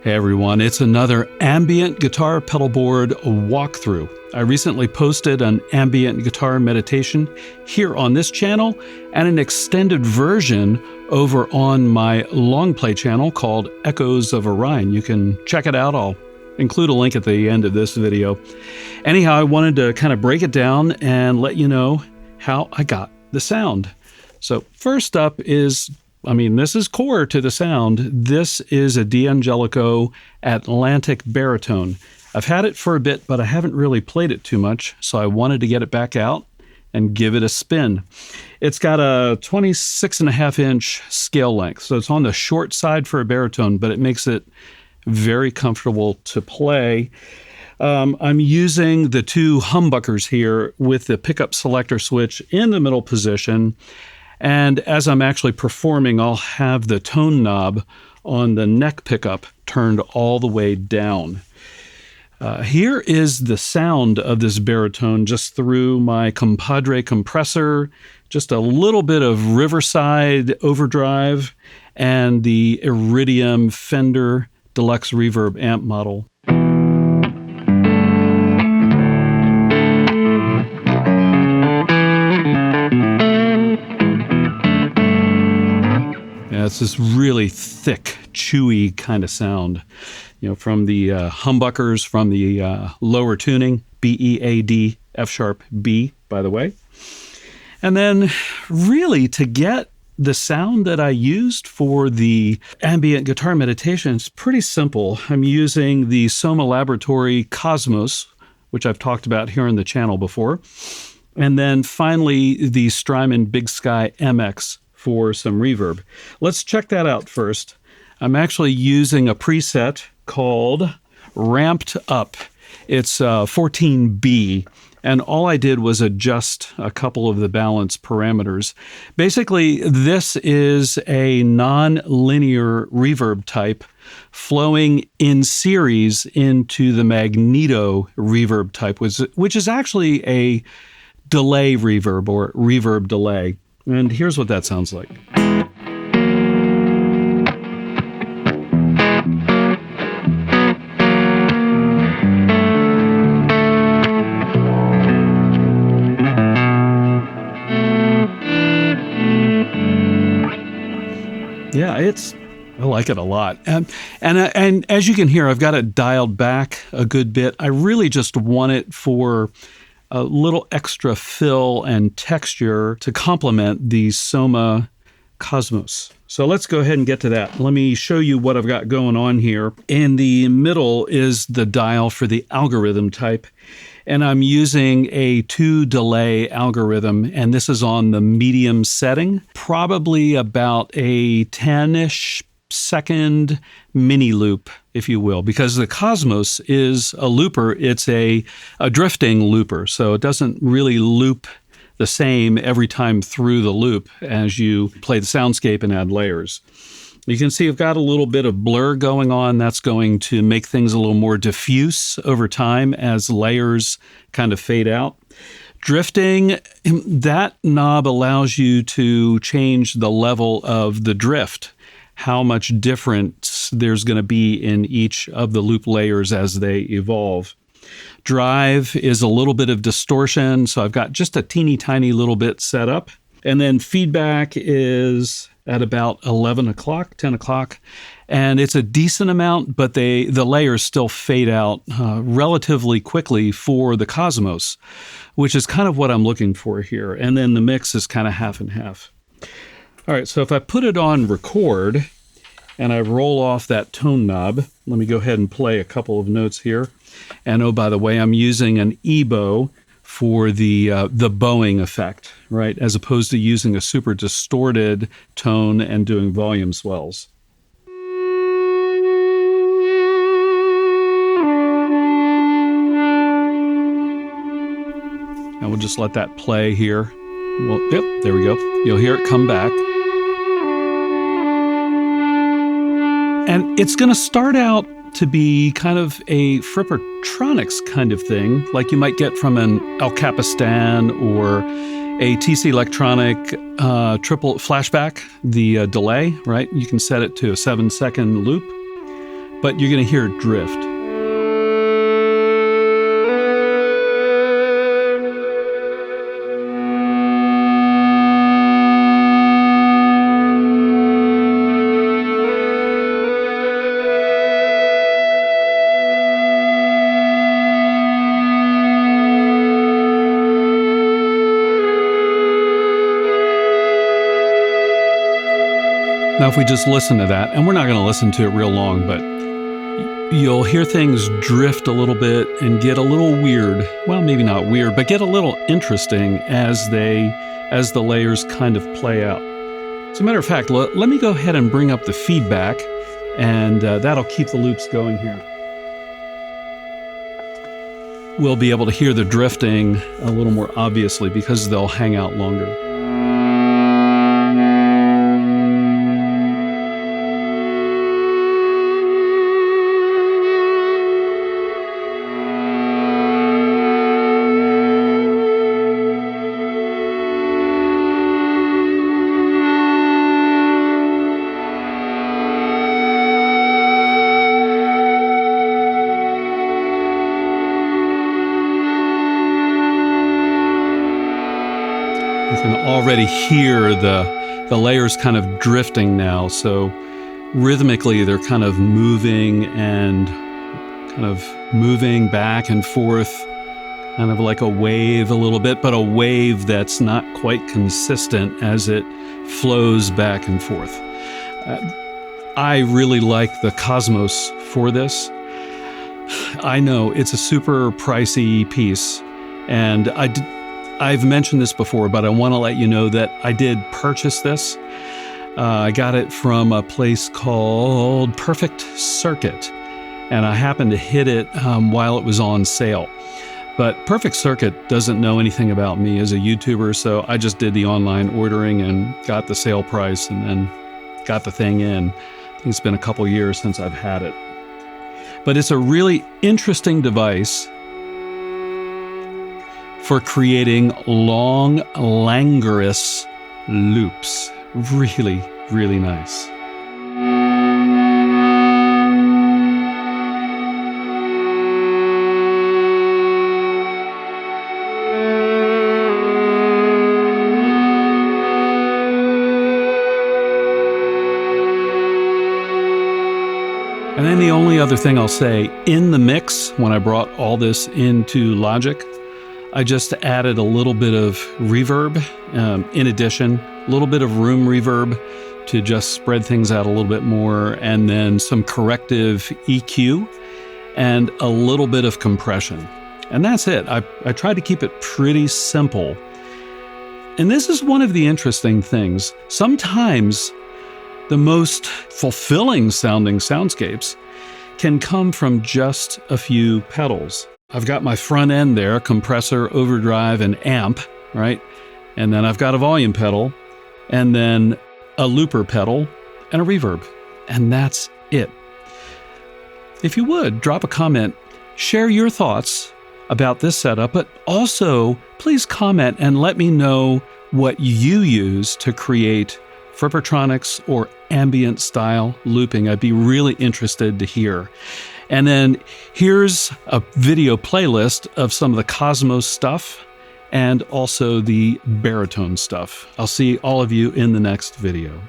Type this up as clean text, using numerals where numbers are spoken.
Hey everyone, it's another ambient guitar pedal board walkthrough. I recently posted an ambient guitar meditation here on this channel and an extended version over on my long play channel called Echoes of Orion. You can check it out. I'll include a link at the end of this video. Anyhow, I wanted to kind of break it down and let you know how I got the sound. So first up is, this is core to the sound. This is a D'Angelico Atlantic baritone. I've had it for a bit, but I haven't really played it too much, so I wanted to get it back out and give it a spin. It's got a 26.5-inch scale length, so it's on the short side for a baritone, but it makes it very comfortable to play. I'm using the two humbuckers here with the pickup selector switch in the middle position. And as I'm actually performing, I'll have the tone knob on the neck pickup turned all the way down. Here is the sound of this baritone just through my compadre compressor, just a little bit of Riverside Overdrive, and the Iridium Fender Deluxe Reverb amp model. It's this really thick, chewy kind of sound, from the humbuckers, from the lower tuning, B-E-A-D, F-sharp B, by the way. And then really to get the sound that I used for the ambient guitar meditation, it's pretty simple. I'm using the Soma Laboratory Cosmos, which I've talked about here on the channel before. And then finally, the Strymon BigSky MX for some reverb. Let's check that out first. I'm actually using a preset called Ramped Up. It's 14B, and all I did was adjust a couple of the balance parameters. Basically, this is a non-linear reverb type flowing in series into the magneto reverb type, which is actually a delay reverb or reverb delay. And here's what that sounds like. Yeah, I like it a lot. And as you can hear, I've got it dialed back a good bit. I really just want it for a little extra fill and texture to complement the Soma Cosmos. So let's go ahead and get to that. Let me show you what I've got going on here. In the middle is the dial for the algorithm type, and I'm using a 2-delay algorithm, and this is on the medium setting, probably about a 10-ish second mini loop, if you will, because the Cosmos is a looper. It's a drifting looper, so it doesn't really loop the same every time through the loop as you play the soundscape and add layers. You can see I've got a little bit of blur going on. That's going to make things a little more diffuse over time as layers kind of fade out. Drifting, that knob allows you to change the level of the drift, how much difference there's going to be in each of the loop layers as they evolve. Drive is a little bit of distortion, so I've got just a teeny tiny little bit set up. And then feedback is at about 11 o'clock, 10 o'clock, and it's a decent amount, but the layers still fade out relatively quickly for the Cosmos, which is kind of what I'm looking for here. And then the mix is kind of half and half. All right, so if I put it on record and I roll off that tone knob, let me go ahead and play a couple of notes here. And oh, by the way, I'm using an E-bow for the bowing effect, right? As opposed to using a super distorted tone and doing volume swells. And we'll just let that play here. Well, yep, there we go. You'll hear it come back. And it's going to start out to be kind of a Frippertronics kind of thing, like you might get from an El Capistan or a TC Electronic triple flashback, the delay, right? You can set it to a 7-second loop. but you're going to hear it drift. Now, if we just listen to that, and we're not going to listen to it real long, but you'll hear things drift a little bit and get a little weird. Well, maybe not weird, but get a little interesting as the layers kind of play out. As a matter of fact, let me go ahead and bring up the feedback, and that'll keep the loops going here. We'll be able to hear the drifting a little more obviously because they'll hang out longer. You can already hear the layers kind of drifting now. So rhythmically, they're kind of moving back and forth, kind of like a wave a little bit, but a wave that's not quite consistent as it flows back and forth. I really like the Cosmos for this. I know it's a super pricey piece, and I've mentioned this before, but I want to let you know that I did purchase this. I got it from a place called Perfect Circuit, and I happened to hit it while it was on sale. But Perfect Circuit doesn't know anything about me as a YouTuber, so I just did the online ordering and got the sale price and then got the thing in. I think it's been a couple years since I've had it. But it's a really interesting device for creating long, languorous loops. Really, really nice. And then the only other thing I'll say, in the mix, when I brought all this into Logic, I just added a little bit of reverb, in addition, a little bit of room reverb to just spread things out a little bit more, and then some corrective EQ and a little bit of compression. And that's it. I tried to keep it pretty simple. And this is one of the interesting things. Sometimes the most fulfilling sounding soundscapes can come from just a few pedals. I've got my front end there, compressor, overdrive, and amp, right? And then I've got a volume pedal, and then a looper pedal, and a reverb. And that's it. If you would, drop a comment, share your thoughts about this setup, but also please comment and let me know what you use to create Frippertronics or ambient style looping. I'd be really interested to hear. And then here's a video playlist of some of the Cosmos stuff and also the baritone stuff. I'll see all of you in the next video.